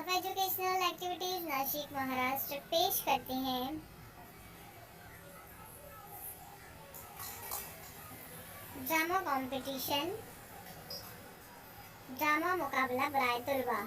Of educational activities Nashik Maharashtra पेश करते हैं ड्रामा कंपटीशन, ड्रामा मुकाबला बराए तलबा।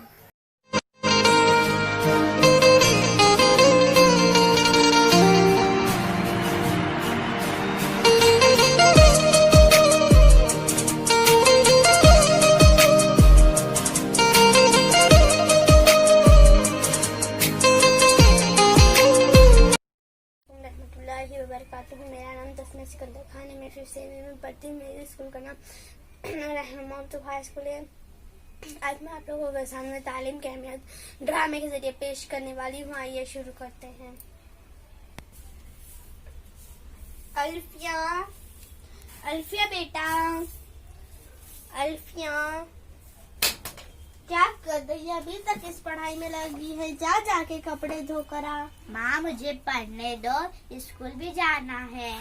मेरा नाम तस्मीर सिकंदर खान है। मैं 5th में पढ़ती हूँ। मेरे स्कूल का नाम रहमान हाई स्कूल है। आज मैं आप लोगों के सामने तालीम की अहमियत ड्रामे के जरिए पेश करने वाली हूँ। आइए शुरू करते हैं। अल्फिया, अल्फिया बेटा, अल्फिया क्या कर रही है? अभी तक इस पढ़ाई में लगी है। जा जाके कपड़े धोकर आ। माँ मुझे पढ़ने दो, स्कूल भी जाना है।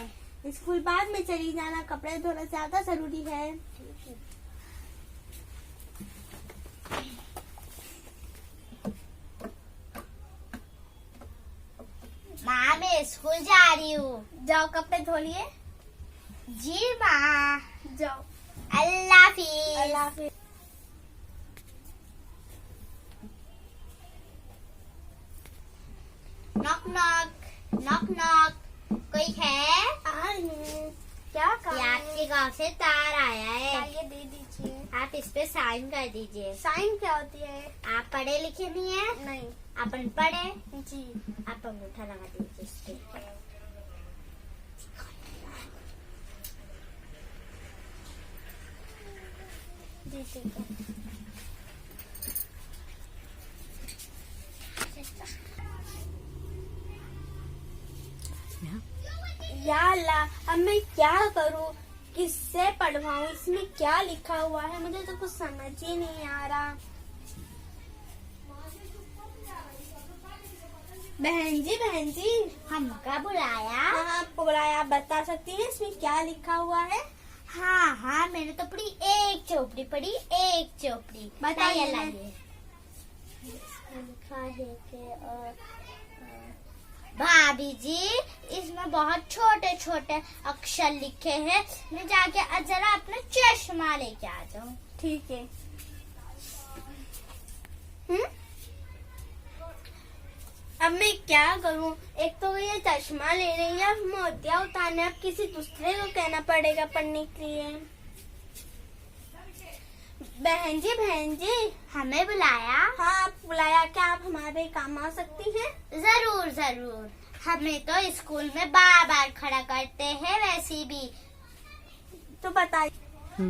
स्कूल बाद में चली जाना, कपड़े धोना ज्यादा जरूरी है। माँ मैं स्कूल जा रही हूँ। जाओ कपड़े धो लिए। जी माँ। जाओ। अल्लाह हाफिज। अल्लाह हाफिज। नॉक नॉक नॉक नॉक, कोई है? आ रही हूँ। क्या काम ये आपके गांव से तार आया है। ये दे दीजिए। आप इस पे साइन कर दीजिए। साइन क्या होती है? आप पढ़े लिखे नहीं है? नहीं। आप अनपढ़ है? जी। आप अंगूठा लगा दीजिए इस पे। जी ठीक है। या अल्लाह, अब मैं क्या करूँ? किससे पढ़वाऊँ? इसमें क्या लिखा हुआ है? मुझे तो कुछ समझ ही नहीं आ रहा। बहन जी हमका बुलाया? हाँ आपको बुलाया। आप बता सकती हैं इसमें क्या लिखा हुआ है? हाँ हाँ, मैंने तो पढ़ी एक चौपड़ी पढ़ी, एक चौपड़ी। बताइए। लाइए। लिखा है कि भाभी जी इसमें बहुत छोटे छोटे अक्षर लिखे हैं। मैं जाके जरा अपना चश्मा लेके आ जाऊँ। ठीक है। अब मैं क्या करूं? एक तो ये चश्मा ले रही है, अब मोतिया उतारने अब किसी दूसरे को कहना पड़ेगा पढ़ने के लिए। बहन जी हमें बुलाया? हाँ आप बुलाया। क्या आप हमारे काम आ सकती हैं? जरूर जरूर। हमें तो स्कूल में बार बार खड़ा करते हैं, वैसे भी। तो बताइए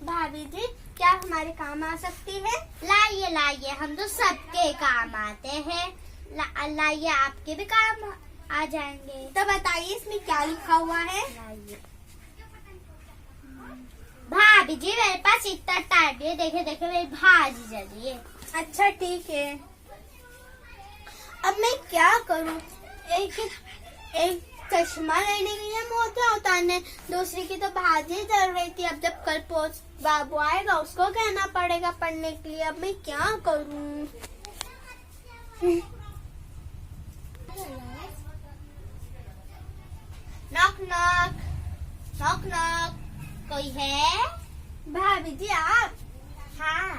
भाभी जी, क्या आप हमारे काम आ सकती हैं? लाइए लाइए, हम तो सबके काम आते हैं। लाइए, आपके भी काम आ जाएंगे। तो बताइए इसमें क्या लिखा हुआ है? लाइए। भाभी जी मेरे पास इतना टाइम है, देखे देखे मेरी भाजी जल रही है। अच्छा ठीक है। अब मैं क्या करूं? एक चश्मा लेने के लिए मोतिया उतारने, दूसरी की तो भाजी जल रही थी। अब जब कल पोस्ट बाबू आएगा उसको कहना पड़ेगा पढ़ने के लिए। अब मैं क्या करूं? नॉक नॉक नॉक नॉक, कोई है? भाभी जी आप? हाँ,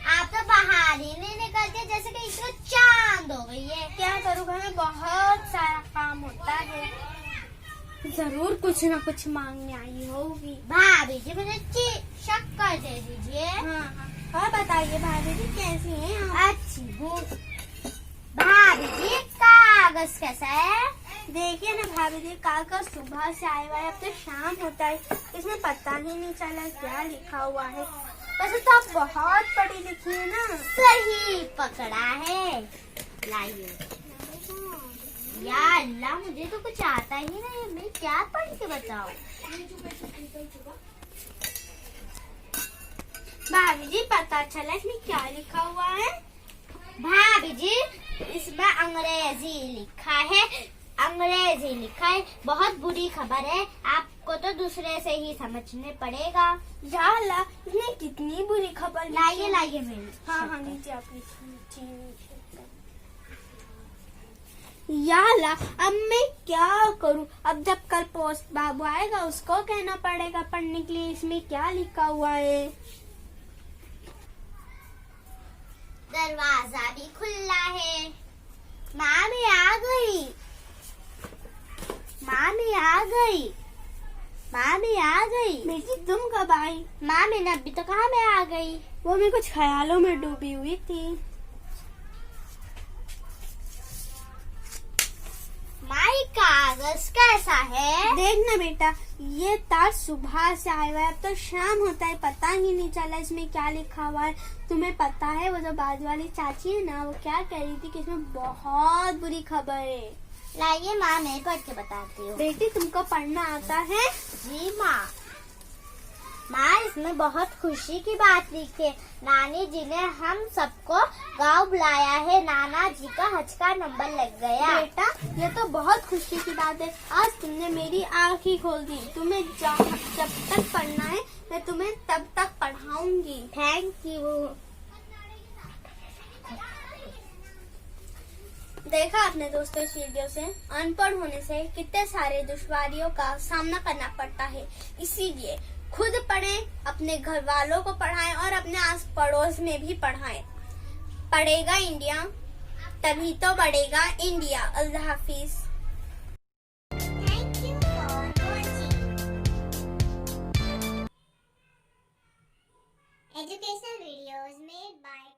आप तो बाहर ही नहीं निकलते, जैसे कि इसको चांद हो गई है। क्या करूँ, घर में बहुत सारा काम होता है। जरूर कुछ न कुछ मांगने आई होगी। भाभी जी मुझे शक्कर दे दीजिए। हाँ बताइए भाभी जी कैसी हैं आप? अच्छी हूँ। भाभी जी कागज कैसा है? देखिए ना भाभी जी, कागज सुबह से आया हुआ है, अब तो शाम होता है। इसमें पता ही नहीं चला क्या लिखा हुआ है। वैसे तो आप बहुत पढ़ी लिखी है ना। सही पकड़ा है। लाइए। या अल्लाह, मुझे तो कुछ आता ही नहीं, मैं क्या पढ़ के बताऊं? भाभी जी पता चला इसमें क्या लिखा हुआ है? भाभी जी इसमें अंग्रेजी लिखा है, अंग्रेजी लिखा है। बहुत बुरी खबर है, आपको तो दूसरे से ही समझने पड़ेगा। या अल्लाह, इसने कितनी बुरी खबर लिखी है। लाइए मेरे। हाँ नीचे आप नीचे। या अल्लाह, अब मैं क्या करूं? अब जब कल पोस्ट बाबू आएगा उसको कहना पड़ेगा पढ़ने के लिए इसमें क्या लिखा हुआ है। दरवाजा भी खुला है। मामी आ गई। मामी आ गई। मामी आ गई। बेटी तुम कब आई? मामी ने अभी तो कहा मैं आ गई। वो मैं कुछ ख्यालों में डूबी हुई थी। माई कागज कैसा है? देखना बेटा, ये तार सुबह से आया हुआ है, अब तो शाम होता है, पता ही नहीं चला इसमें क्या लिखा हुआ है। तुम्हें पता है वो जो बाजू वाली चाची है ना, वो क्या कह रही थी कि इसमें बहुत बुरी खबर है। लाइए माँ, मैं पढ़ के बताती हूँ। बेटी तुमको पढ़ना आता है? जी माँ। माँ, इसमें बहुत खुशी की बात लिखी है। नानी जी ने हम सबको गांव बुलाया है। नाना जी का हज का नंबर लग गया। बेटा ये तो बहुत खुशी की बात है, आज तुमने मेरी आँख ही खोल दी। तुम्हें जब तक पढ़ना है मैं तुम्हें तब तक पढ़ाऊंगी। Thank you. देखा आपने दोस्तों इस वीडियो से अनपढ़ होने से कितने सारे दुश्वारियों का सामना करना पड़ता है। इसीलिए खुद पढ़ें, अपने घर वालों को पढ़ाएं और अपने आस पड़ोस में भी पढ़ाएं। पढ़ेगा इंडिया तभी तो बढ़ेगा India. Allah Hafiz. Thank you for watching. Educational videos made by